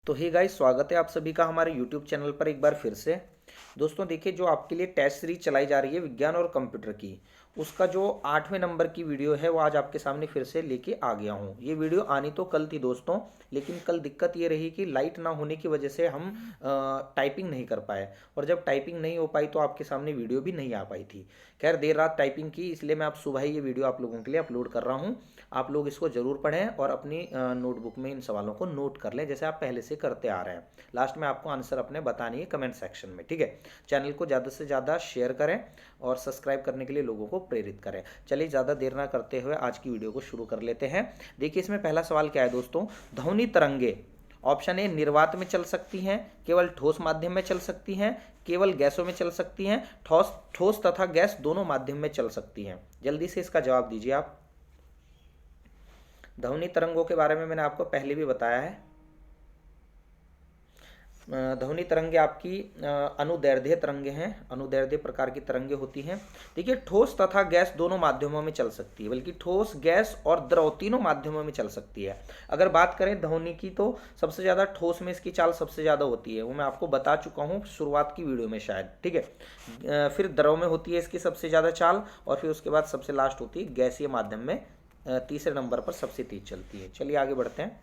तो hey guys, स्वागत है आप सभी का हमारे YouTube चैनल पर एक बार फिर से। दोस्तों देखिए, जो आपके लिए टेस्ट सीरीज चलाई जा रही है विज्ञान और कंप्यूटर की, उसका जो 8वें नंबर की वीडियो है वो आज आपके सामने फिर से लेके आ गया हूँ। ये वीडियो आनी तो कल थी दोस्तों, लेकिन कल दिक्कत ये रही कि लाइट ना होने की वजह से हम टाइपिंग नहीं कर पाए, और जब टाइपिंग नहीं हो पाई तो आपके सामने वीडियो भी नहीं आ पाई थी। खैर, देर रात टाइपिंग की, इसलिए मैं अब सुबह ही ये वीडियो आप लोगों के लिए अपलोड कर रहा हूँ। आप लोग इसको ज़रूर पढ़ें और अपनी नोटबुक में इन सवालों को नोट कर लें, जैसे आप पहले से करते आ रहे हैं। लास्ट में आपको आंसर अपने बतानी है कमेंट सेक्शन में, ठीक है। चैनल को ज़्यादा से ज़्यादा शेयर करें और सब्सक्राइब करने के लिए लोगों को प्रेरित करें। चलिए, ज़्यादा देर ना करते हुए आज की वीडियो को शुरू कर लेते हैं। देखिए, इसमें पहला सवाल क्या है दोस्तों। ध्वनि तरंगे, ऑप्शन ए निर्वात में चल सकती हैं, केवल ठोस माध्यम में चल सकती हैं, केवल गैसों में चल सकती हैं, ठोस ठोस तथा गैस दोनों माध्यम में चल सकती हैं। जल्दी से इसका जवाब दीजिए आप। ध्वनि तरंगों के बारे में मैंने आपको पहले भी बताया है। ध्वनि तरंगे आपकी अनुदैर्ध्य तरंगे हैं, अनुदैर्ध्य प्रकार की तरंगे होती हैं। देखिए, ठोस तथा गैस दोनों माध्यमों में चल सकती है, बल्कि ठोस, गैस और द्रव तीनों माध्यमों में चल सकती है। अगर बात करें ध्वनि की, तो सबसे ज़्यादा ठोस में इसकी चाल सबसे ज़्यादा होती है, वो मैं आपको बता चुका हूँ शुरुआत की वीडियो में शायद, ठीक है। फिर द्रव में होती है इसकी सबसे ज़्यादा चाल, और फिर उसके बाद सबसे लास्ट होती है गैसीय माध्यम में, तीसरे नंबर पर सबसे तेज चलती है। चलिए आगे बढ़ते हैं।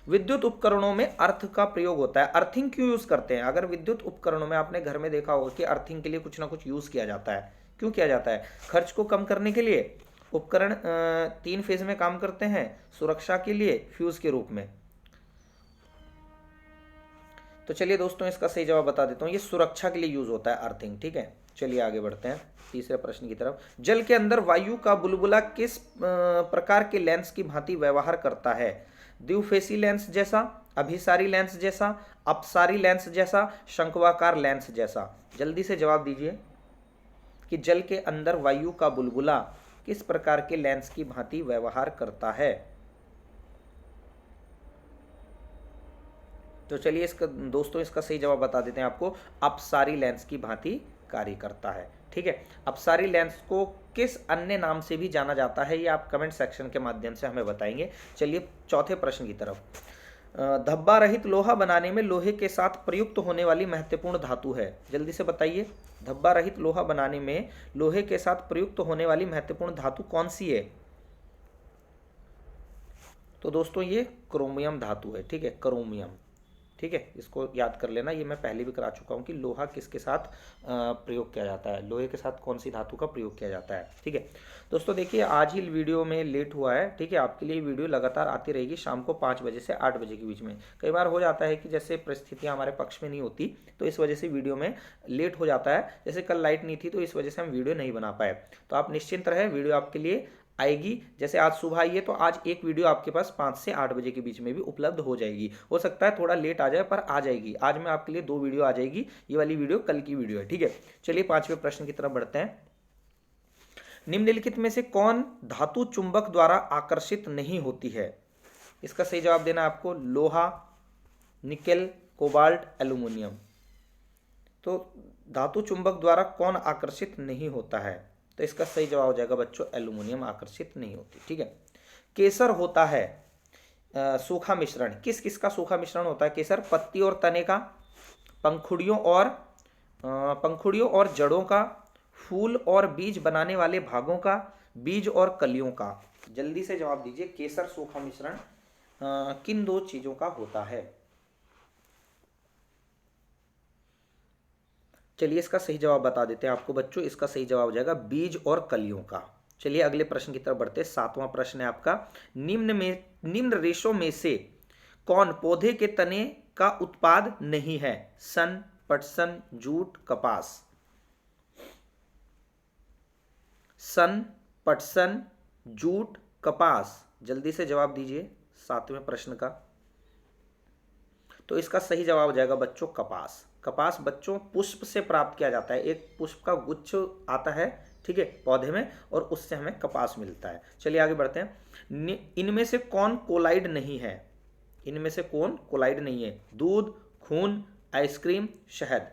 विद्युत उपकरणों में अर्थ का प्रयोग होता है। अर्थिंग क्यों यूज करते हैं? अगर विद्युत उपकरणों में आपने घर में देखा होगा कि अर्थिंग के लिए कुछ ना कुछ यूज किया जाता है। क्यों किया जाता है? खर्च को कम करने के लिए, उपकरण 3 फेज में काम करते हैं, सुरक्षा के लिए, फ्यूज के रूप में। तो चलिए दोस्तों, इसका सही जवाब बता देता हूँ। ये सुरक्षा के लिए यूज होता है अर्थिंग, ठीक है। चलिए आगे बढ़ते हैं तीसरे प्रश्न की तरफ। जल के अंदर वायु का बुलबुला किस प्रकार के लेंस की भांति व्यवहार करता है? द्विफेसी लेंस जैसा, अभिसारी लेंस जैसा, अपसारी लेंस जैसा, शंक्वाकार लेंस जैसा। जल्दी से जवाब दीजिए कि जल के अंदर वायु का बुलबुला किस प्रकार के लेंस की भांति व्यवहार करता है। तो चलिए इसका दोस्तों, इसका सही जवाब बता देते हैं आपको। अपसारी लेंस की भांति कार्य करता है, ठीक है। अपसारी लेंस को किस अन्य नाम से भी जाना जाता है, ये आप कमेंट सेक्शन के माध्यम से हमें बताएंगे। चलिए चौथे प्रश्न की तरफ। धब्बा रहित लोहा बनाने में लोहे के साथ प्रयुक्त होने वाली महत्वपूर्ण धातु है। जल्दी से बताइए, धब्बा रहित लोहा बनाने में लोहे के साथ प्रयुक्त होने वाली महत्वपूर्ण धातु कौन सी है? तो दोस्तों, ये क्रोमियम धातु है, ठीक है, क्रोमियम, ठीक है। इसको याद कर लेना, ये मैं पहले भी करा चुका हूँ कि लोहा किसके साथ प्रयोग किया जाता है, लोहे के साथ कौन सी धातु का प्रयोग किया जाता है, ठीक है। दोस्तों देखिए, आज ही वीडियो में लेट हुआ है, ठीक है। आपके लिए वीडियो लगातार आती रहेगी शाम को 5 बजे से 8 बजे के बीच में। कई बार हो जाता है कि जैसे परिस्थितियाँ हमारे पक्ष में नहीं होती, तो इस वजह से वीडियो में लेट हो जाता है। जैसे कल लाइट नहीं थी, तो इस वजह से हम वीडियो नहीं बना पाए। तो आप निश्चिंत रहे, वीडियो आपके लिए आएगी। जैसे आज सुबह आई है, तो आज एक वीडियो आपके पास 5 से 8 बजे के बीच में भी उपलब्ध हो जाएगी। हो सकता है थोड़ा लेट आ जाए, पर आ जाएगी। आज मैं आपके लिए 2 वीडियो आ जाएगी, ये वाली वीडियो कल की वीडियो है, ठीक है। चलिए 5वें प्रश्न की तरफ बढ़ते हैं। निम्नलिखित में से कौन धातु चुंबक द्वारा आकर्षित नहीं होती है? इसका सही जवाब देना आपको। लोहा, निकेल, कोबाल्ट, एल्यूमिनियम। तो धातु चुंबक द्वारा कौन आकर्षित नहीं होता है? तो इसका सही जवाब हो जाएगा बच्चों, एल्यूमिनियम आकर्षित नहीं होती, ठीक है। केसर होता है सूखा मिश्रण। किस किस का सूखा मिश्रण होता है केसर? पत्ती और तने का, पंखुड़ियों और जड़ों का, फूल और बीज बनाने वाले भागों का, बीज और कलियों का। जल्दी से जवाब दीजिए, केसर सूखा मिश्रण किन 2 चीजों का होता है? चलिए इसका सही जवाब बता देते हैं आपको बच्चों। इसका सही जवाब हो जाएगा बीज और कलियों का। चलिए अगले प्रश्न की तरफ बढ़ते हैं। 7वां प्रश्न है आपका। निम्न रेशों में से कौन पौधे के तने का उत्पाद नहीं है? सन, पटसन, जूट, कपास। सन, पटसन, जूट, कपास। जल्दी से जवाब दीजिए 7वें प्रश्न का। तो इसका सही जवाब हो जाएगा बच्चों कपास। कपास बच्चों पुष्प से प्राप्त किया जाता है। एक पुष्प का गुच्छ आता है, ठीक है, पौधे में, और उससे हमें कपास मिलता है। चलिए आगे बढ़ते हैं। इनमें से कौन कोलाइड नहीं है? इनमें से कौन कोलाइड नहीं है? दूध, खून, आइसक्रीम, शहद।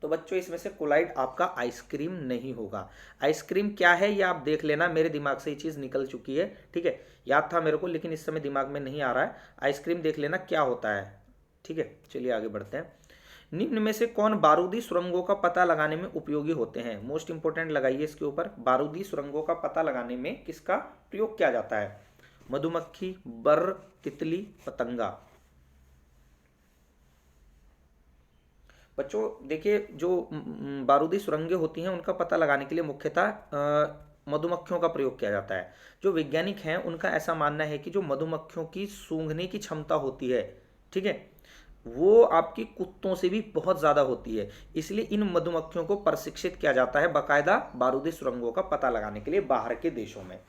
तो बच्चों इसमें से कोलाइड आपका आइसक्रीम नहीं होगा। आइसक्रीम क्या है ये आप देख लेना, मेरे दिमाग से ये चीज़ निकल चुकी है, ठीक है, याद था मेरे को लेकिन इस समय दिमाग में नहीं आ रहा है। आइसक्रीम देख लेना क्या होता है, ठीक है। चलिए आगे बढ़ते हैं। निम्न में से कौन बारूदी सुरंगों का पता लगाने में उपयोगी होते हैं? मोस्ट इंपोर्टेंट लगाइए इसके ऊपर, बारूदी सुरंगों का पता लगाने में किसका प्रयोग किया जाता है? मधुमक्खी, बर, तितली, पतंगा। बच्चों देखिए जो बारूदी सुरंगें होती हैं उनका पता लगाने के लिए मुख्यतः मधुमक्खियों का प्रयोग किया जाता है। जो वैज्ञानिक हैं उनका ऐसा मानना है कि जो मधुमक्खियों की सूंघने की क्षमता होती है, ठीक है, वो आपकी कुत्तों से भी बहुत ज़्यादा होती है। इसलिए इन मधुमक्खियों को प्रशिक्षित किया जाता है बाकायदा बारूदी सुरंगों का पता लगाने के लिए बाहर के देशों में।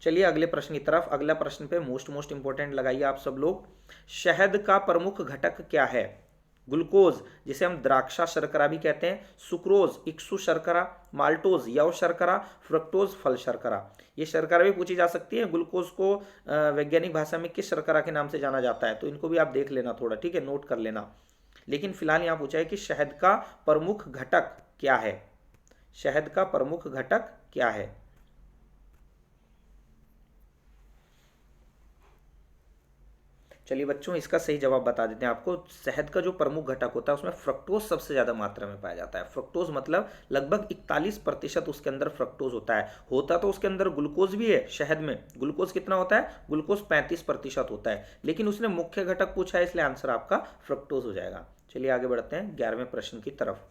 चलिए अगले प्रश्न की तरफ। अगला प्रश्न पे मोस्ट इंपोर्टेंट लगाइए आप सब लोग। शहद का प्रमुख घटक क्या है? ग्लूकोज जिसे हम द्राक्षा शर्करा भी कहते हैं, सुक्रोज इक्सु शर्करा, माल्टोज यव शर्करा, फ्रक्टोज फल शर्करा। ये शर्करा भी पूछी जा सकती है। ग्लूकोज को वैज्ञानिक भाषा में किस शर्करा के नाम से जाना जाता है? तो इनको भी आप देख लेना थोड़ा, ठीक है, नोट कर लेना। लेकिन फिलहाल यहाँ पूछा है कि शहद का प्रमुख घटक क्या है? शहद का प्रमुख घटक क्या है? चलिए बच्चों इसका सही जवाब बता देते हैं आपको। शहद का जो प्रमुख घटक होता है उसमें फ्रक्टोज सबसे ज़्यादा मात्रा में पाया जाता है। फ्रक्टोज मतलब लगभग 41% उसके अंदर फ्रक्टोज होता है। होता तो उसके अंदर ग्लूकोज भी है, शहद में ग्लूकोज कितना होता है? ग्लूकोज 35% होता है, लेकिन उसने मुख्य घटक पूछा है इसलिए आंसर आपका फ्रक्टोज हो जाएगा। चलिए आगे बढ़ते हैं 11वें प्रश्न की तरफ।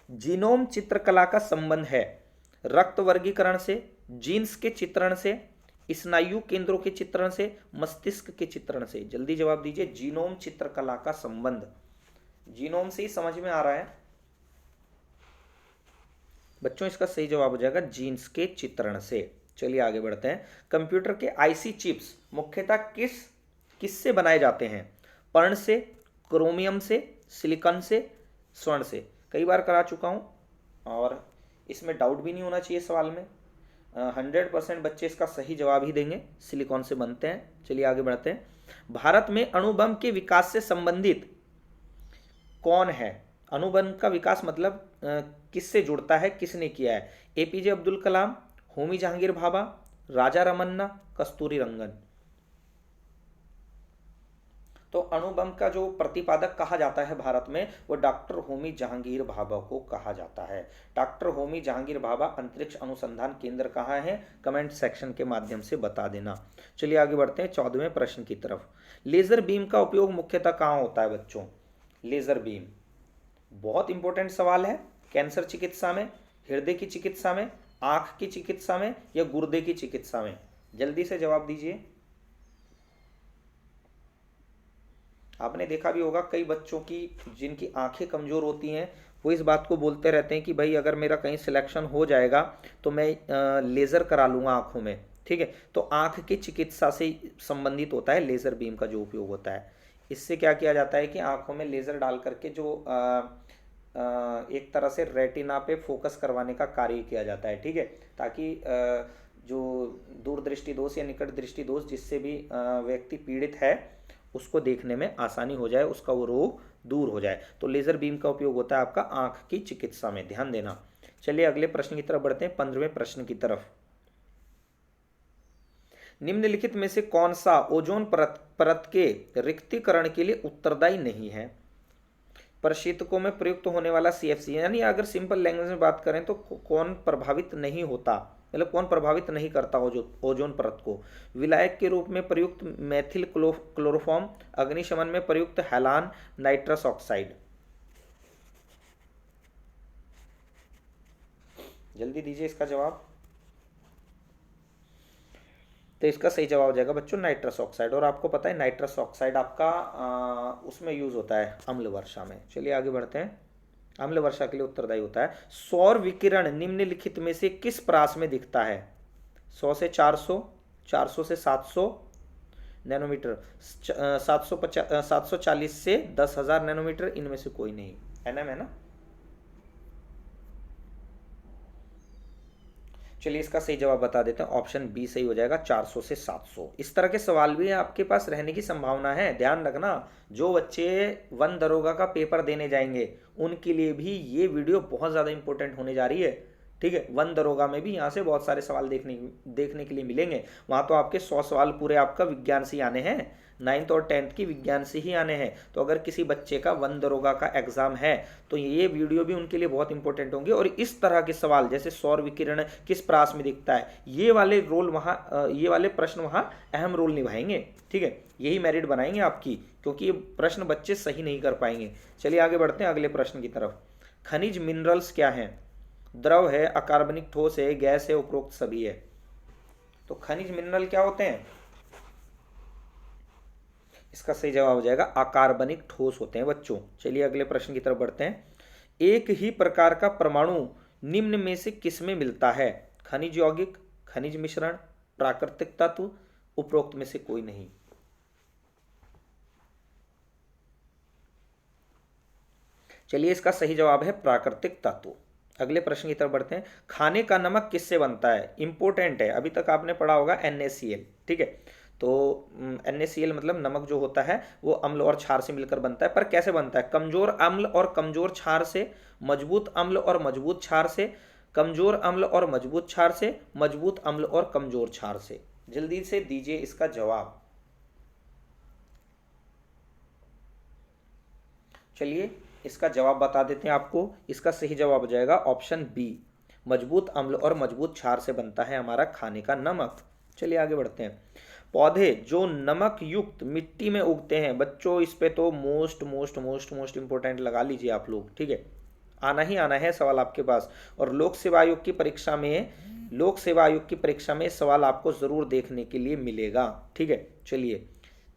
जीनोम चित्रकला का संबंध है रक्त वर्गीकरण से, जीन्स के चित्रण से, स्नायु केंद्रों के चित्रण से, मस्तिष्क के चित्रण से। जल्दी जवाब दीजिए। जीनोम चित्रकला का संबंध, जीनोम से ही समझ में आ रहा है बच्चों, इसका सही जवाब हो जाएगा जीन्स के चित्रण से। चलिए आगे बढ़ते हैं। कंप्यूटर के आईसी चिप्स मुख्यतः किससे बनाए जाते हैं? पर्ण से, क्रोमियम से, सिलिकॉन से, स्वर्ण से। कई बार करा चुका हूं और इसमें डाउट भी नहीं होना चाहिए सवाल में। 100% बच्चे इसका सही जवाब ही देंगे, सिलिकॉन से बनते हैं। चलिए आगे बढ़ते हैं। भारत में अणुबम के विकास से संबंधित कौन है? अणुबम का विकास मतलब किससे जुड़ता है, किसने किया है? एपीजे अब्दुल कलाम, होमी जहांगीर भाभा, राजा रमन्ना, कस्तूरी रंगन। तो अणुबम का जो प्रतिपादक कहा जाता है भारत में वो डॉक्टर होमी जहांगीर भाभा को कहा जाता है। डॉक्टर होमी जहांगीर भाभा अंतरिक्ष अनुसंधान केंद्र कहाँ है? कमेंट सेक्शन के माध्यम से बता देना। चलिए आगे बढ़ते हैं 14वें प्रश्न की तरफ। लेजर बीम का उपयोग मुख्यतः कहाँ होता है बच्चों? लेजर बीम बहुत इंपॉर्टेंट सवाल है। कैंसर चिकित्सा में, हृदय की चिकित्सा में, आंख की चिकित्सा में या गुर्दे की चिकित्सा में? जल्दी से जवाब दीजिए। आपने देखा भी होगा कई बच्चों की जिनकी आंखें कमज़ोर होती हैं वो इस बात को बोलते रहते हैं कि भाई अगर मेरा कहीं सिलेक्शन हो जाएगा तो मैं लेज़र करा लूँगा आँखों में, ठीक है। तो आँख की चिकित्सा से संबंधित होता है लेज़र बीम का जो उपयोग होता है। इससे क्या किया जाता है कि आँखों में लेज़र डाल करके जो एक तरह से रेटिना पे फोकस करवाने का कार्य किया जाता है, ठीक है, ताकि जो दूरदृष्टि दोष या निकट दृष्टि दोष जिससे भी व्यक्ति पीड़ित है उसको देखने में आसानी हो जाए, उसका वो रोग दूर हो जाए। तो लेज़र बीम का उपयोग होता है आपका आंख की चिकित्सा में, ध्यान देना। चलिए अगले प्रश्न की तरफ बढ़ते हैं, 15वें प्रश्न की तरफ। निम्नलिखित में से कौन सा ओजोन परत के रिक्तीकरण के लिए उत्तरदायी नहीं है? प्रशीतकों में प्रयुक्त होने वाला सीएफसी, यानी अगर सिंपल लैंग्वेज में बात करें तो कौन प्रभावित नहीं होता, मतलब कौन प्रभावित नहीं करता ओजोन परत को? विलायक के रूप में प्रयुक्त मेथिल क्लोरोफॉर्म, अग्निशमन में प्रयुक्त हैलान, नाइट्रस ऑक्साइड। जल्दी दीजिए इसका जवाब। तो इसका सही जवाब हो जाएगा बच्चों नाइट्रस ऑक्साइड। और आपको पता है नाइट्रस ऑक्साइड आपका उसमें यूज होता है अम्ल वर्षा में। चलिए आगे बढ़ते हैं। अम्ल वर्षा के लिए उत्तरदायी होता है। सौर विकिरण निम्नलिखित में से किस प्रास में दिखता है? 100 से 400, 400 से 700 नैनोमीटर, 740 से 10,000 नैनोमीटर, इनमें से कोई नहीं। एनएम है ना। चलिए इसका सही जवाब बता देते हैं, ऑप्शन बी सही हो जाएगा, 400 से 700। इस तरह के सवाल भी आपके पास रहने की संभावना है, ध्यान रखना। जो बच्चे वन दरोगा का पेपर देने जाएंगे उनके लिए भी ये वीडियो बहुत ज़्यादा इंपॉर्टेंट होने जा रही है, ठीक है। वन दरोगा में भी यहाँ से बहुत सारे सवाल देखने के लिए मिलेंगे। वहाँ तो आपके 100 सवाल पूरे आपका विज्ञान से ही आने हैं, 9th और 10th की विज्ञान से ही आने हैं। तो अगर किसी बच्चे का वन दरोगा का एग्जाम है तो ये वीडियो भी उनके लिए बहुत इंपॉर्टेंट होंगे। और इस तरह के सवाल जैसे सौर विकिरण किस प्रास में दिखता है, ये वाले रोल वहाँ, ये वाले प्रश्न वहाँ अहम रोल निभाएंगे, ठीक है। यही मेरिट बनाएंगे आपकी, क्योंकि ये प्रश्न बच्चे सही नहीं कर पाएंगे। चलिए आगे बढ़ते हैं अगले प्रश्न की तरफ। खनिज मिनरल्स क्या हैं? द्रव है, अकार्बनिक ठोस है, गैस है, उपरोक्त सभी है। तो खनिज मिनरल क्या होते हैं? इसका सही जवाब हो जाएगा अकार्बनिक ठोस होते हैं बच्चों। चलिए अगले प्रश्न की तरफ बढ़ते हैं। एक ही प्रकार का परमाणु निम्न में से किस में मिलता है? खनिज यौगिक, खनिज मिश्रण, प्राकृतिक तत्व, उपरोक्त में से कोई नहीं। चलिए इसका सही जवाब है प्राकृतिक तत्व। अगले प्रश्न की तरफ बढ़ते हैं। खाने का नमक किससे बनता है? इंपॉर्टेंट है, अभी तक आपने पढ़ा होगा NaCl, ठीक है। तो NaCl मतलब नमक जो होता है वो अम्ल और क्षार से मिलकर बनता है। पर कैसे बनता है? कमजोर अम्ल और कमजोर क्षार से, मजबूत अम्ल और मजबूत क्षार से, कमजोर अम्ल और मजबूत क्षार से, मजबूत अम्ल और कमजोर क्षार से। जल्दी से दीजिए इसका जवाब। चलिए इसका जवाब बता देते हैं आपको। इसका सही जवाब हो जाएगा ऑप्शन बी, मजबूत अम्ल और मजबूत क्षार से बनता है हमारा खाने का नमक। चलिए आगे बढ़ते हैं। पौधे जो नमक युक्त मिट्टी में उगते हैं, बच्चों इस पे तो most most most most important लगा लीजिए आप लोग, ठीक है। आना ही आना है सवाल आपके पास। और लोक सेवा आयोग की परीक्षा में सवाल आपको जरूर देखने के लिए मिलेगा, ठीक है। चलिए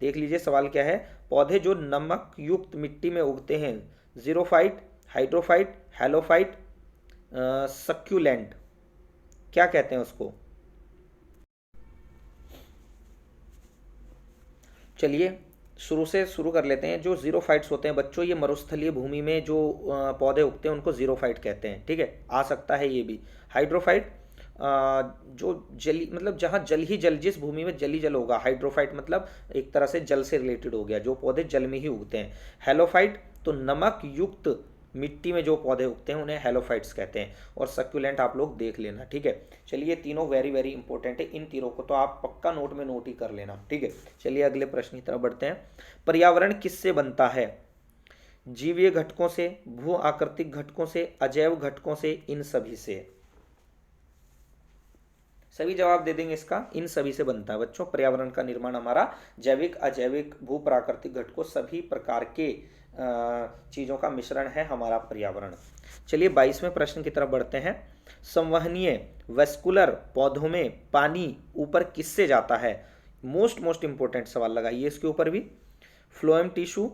देख लीजिए सवाल क्या है। पौधे जो नमक युक्त मिट्टी में उगते हैं, जीरोफाइट, हाइड्रोफाइट, हेलोफाइट, सक्यूलेंट, क्या कहते हैं उसको? चलिए शुरू कर लेते हैं। जो जीरोफाइट्स होते हैं बच्चों, ये मरुस्थलीय भूमि में जो पौधे उगते हैं उनको जीरोफाइट कहते हैं, ठीक है। आ सकता है ये भी। हाइड्रोफाइट जो जली मतलब जहाँ जल ही जल, जिस भूमि में जल ही जल होगा, हाइड्रोफाइट मतलब एक तरह से जल से रिलेटेड हो गया, जो पौधे जल में ही उगते हैं। हेलोफाइट तो नमक युक्त मिट्टी में जो पौधे उगते हैं उन्हें हेलोफाइट्स कहते हैं। और सक्यूलेंट आप लोग देख लेना, ठीक है। चलिए तीनों वेरी वेरी इंपॉर्टेंट है, इन तीनों को तो आप पक्का नोट में नोट ही कर लेना, ठीक है। चलिए अगले प्रश्न की तरफ बढ़ते हैं। पर्यावरण किससे बनता है? जीवीय घटकों से, भू आकृतिक घटकों से, अजैव घटकों से, इन सभी से। सभी जवाब दे देंगे इसका, इन सभी से बनता है बच्चों। पर्यावरण का निर्माण हमारा जैविक, अजैविक, भू प्राकृतिक घटकों सभी प्रकार के चीजों का मिश्रण है हमारा पर्यावरण। चलिए 22वें प्रश्न की तरफ बढ़ते हैं। संवहनीय वेस्कुलर पौधों में पानी ऊपर किससे जाता है? मोस्ट इंपोर्टेंट सवाल लगाइए इसके ऊपर भी। Phloem tissue,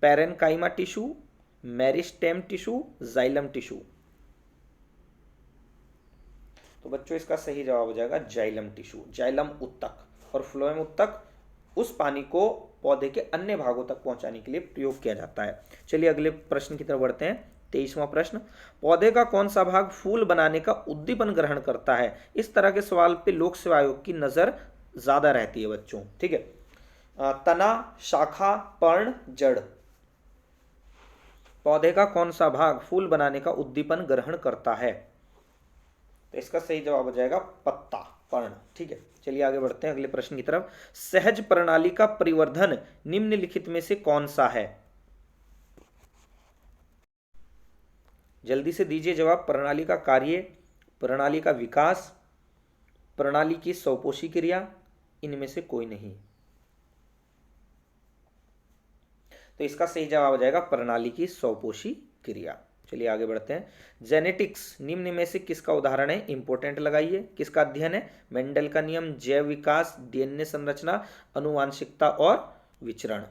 parenchyma tissue, meristem tissue, xylem tissue. तो बच्चों इसका सही जवाब हो जाएगा जाइलम टिश्यू, जाइलम उत्तक। और फ्लोएम उत्तक उस पानी को पौधे के अन्य भागों तक पहुंचाने के लिए प्रयोग किया जाता है। चलिए अगले प्रश्न की तरफ बढ़ते हैं। 23वां प्रश्न। पौधे का कौन सा भाग फूल बनाने का उद्दीपन ग्रहण करता है? इस तरह के सवाल पे लोक सेवा आयोग की नजर ज्यादा रहती है बच्चों, ठीक है। तना, शाखा, पर्ण, जड़। पौधे का कौन सा भाग फूल बनाने का उद्दीपन ग्रहण करता है? तो इसका सही जवाब हो जाएगा पत्ता, पर्ण, ठीक है। चलिए आगे बढ़ते हैं अगले प्रश्न की तरफ। सहज प्रणाली का परिवर्धन निम्नलिखित में से कौन सा है? जल्दी से दीजिए जवाब। प्रणाली का कार्य, प्रणाली का विकास, प्रणाली की स्वपोषी क्रिया, इनमें से कोई नहीं। तो इसका सही जवाब हो जाएगा प्रणाली की स्वपोषी क्रिया। चलिए आगे बढ़ते हैं। जेनेटिक्स निम्न में से किसका उदाहरण है? इंपॉर्टेंट लगाइए। किसका अध्ययन है? मेंडल का नियम, जैव विकास, डीएनए संरचना, आनुवांशिकता और विचरण।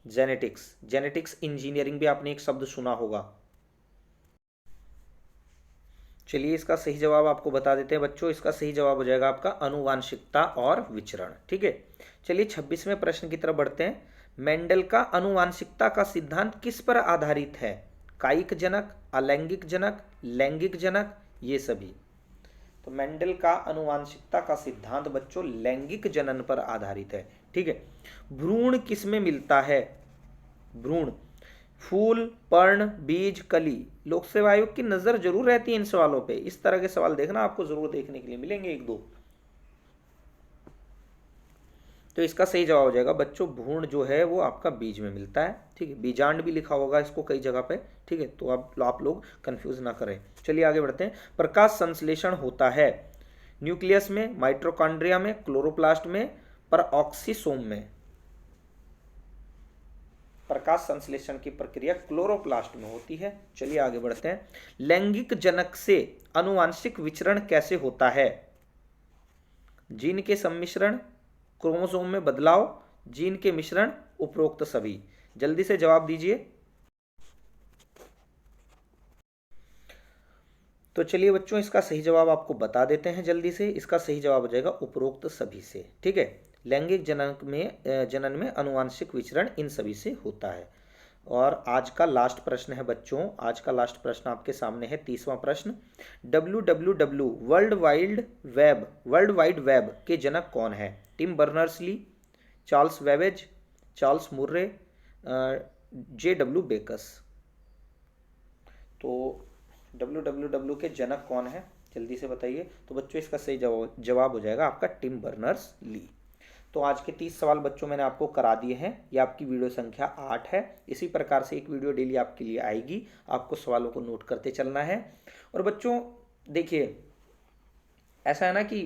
जेनेटिक्स, जेनेटिक्स इंजीनियरिंग भी आपने एक शब्द सुना होगा। चलिए इसका सही जवाब आपको बता देते हैं बच्चों। इसका सही जवाब हो जाएगा आपका आनुवांशिकता और विचरण, ठीक है। चलिए 26वें प्रश्न की तरफ बढ़ते हैं। मेंडल का आनुवांशिकता का सिद्धांत किस पर आधारित है? कायिक जनक, अलैंगिक जनक, लैंगिक जनक ये सभी। तो मेंडल का आनुवांशिकता का सिद्धांत बच्चों लैंगिक जनन पर आधारित है, ठीक है। भ्रूण किस में मिलता है? भ्रूण फूल, पर्ण, बीज, कली। लोक सेवा आयोग की नजर जरूर रहती है इन सवालों पे, इस तरह के सवाल देखना आपको जरूर देखने के लिए मिलेंगे एक दो। तो इसका सही जवाब हो जाएगा बच्चों भ्रूण जो है वो आपका बीज में मिलता है, ठीक है। बीजांड भी लिखा होगा इसको कई जगह पे, ठीक है, तो आप लोग कंफ्यूज ना करें। चलिए आगे बढ़ते हैं। प्रकाश संश्लेषण होता है न्यूक्लियस में, माइट्रोकॉन्ड्रिया में, क्लोरोप्लास्ट में, परऑक्सीसोम में। प्रकाश संश्लेषण की प्रक्रिया क्लोरोप्लास्ट में होती है। चलिए आगे बढ़ते हैं। लैंगिक जनक से आनुवांशिक विचरण कैसे होता है? जीन के सम्मिश्रण, क्रोमोसोम में बदलाव, जीन के मिश्रण, उपरोक्त सभी। जल्दी से जवाब दीजिए। तो चलिए बच्चों इसका सही जवाब आपको बता देते हैं जल्दी से। इसका सही जवाब हो जाएगा उपरोक्त सभी से, ठीक है। लैंगिक जनन में आनुवांशिक विचरण इन सभी से होता है। और आज का लास्ट प्रश्न है बच्चों, आज का लास्ट प्रश्न आपके सामने है 30वां प्रश्न। WWW वर्ल्ड वाइड वेब के जनक कौन है? Tim Berners Lee, Charles Babbage, Charles Murray, JW Backus. तो WWW के जनक कौन है जल्दी से बताइए। तो बच्चों इसका सही जवाब हो जाएगा आपका टिम बर्नर्स ली। तो आज के 30 सवाल बच्चों मैंने आपको करा दिए हैं। ये आपकी वीडियो संख्या 8 है। इसी प्रकार से एक वीडियो डेली आपके लिए आएगी, आपको सवालों को नोट करते चलना है। और बच्चों देखिए ऐसा है ना कि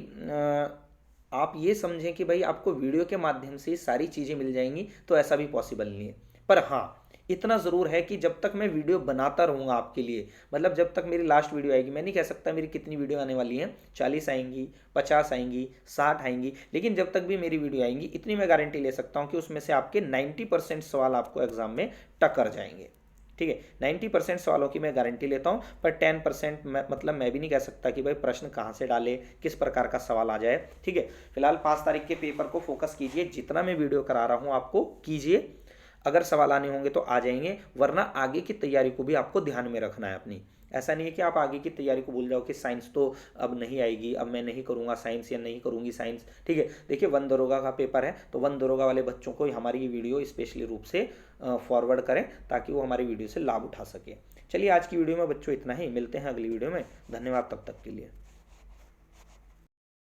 आप ये समझें कि भाई आपको वीडियो के माध्यम से सारी चीज़ें मिल जाएंगी, तो ऐसा भी पॉसिबल नहीं है। पर हाँ इतना ज़रूर है कि जब तक मैं वीडियो बनाता रहूँगा आपके लिए, मतलब जब तक मेरी लास्ट वीडियो आएगी, मैं नहीं कह सकता मेरी कितनी वीडियो आने वाली हैं, 40 आएंगी, 50 आएंगी, 60 आएंगी, लेकिन जब तक भी मेरी वीडियो आएंगी इतनी मैं गारंटी ले सकता हूँ कि उसमें से आपके 90% सवाल आपको एग्जाम में टक्कर जाएंगे, ठीक है। 90% सवालों की मैं गारंटी लेता हूँ, पर 10% मतलब मैं भी नहीं कह सकता कि भाई प्रश्न कहाँ से डाले, किस प्रकार का सवाल आ जाए, ठीक है। फिलहाल 5 तारीख के पेपर को फोकस कीजिए, जितना मैं वीडियो करा रहा हूँ आपको कीजिए। अगर सवाल आने होंगे तो आ जाएंगे, वरना आगे की तैयारी को भी आपको ध्यान में रखना है अपनी। ऐसा नहीं है कि आप आगे की तैयारी को भूल जाओ कि साइंस तो अब नहीं आएगी, अब मैं नहीं करूँगा साइंस या नहीं करूँगी साइंस, ठीक है। देखिए 1 दरोगा का पेपर है, तो 1 दरोगा वाले बच्चों को हमारी ये वीडियो स्पेशली रूप से फॉरवर्ड करें ताकि वो हमारी वीडियो से लाभ उठा सके। चलिए आज की वीडियो में बच्चों इतना ही, मिलते हैं अगली वीडियो में। धन्यवाद तब तक के लिए।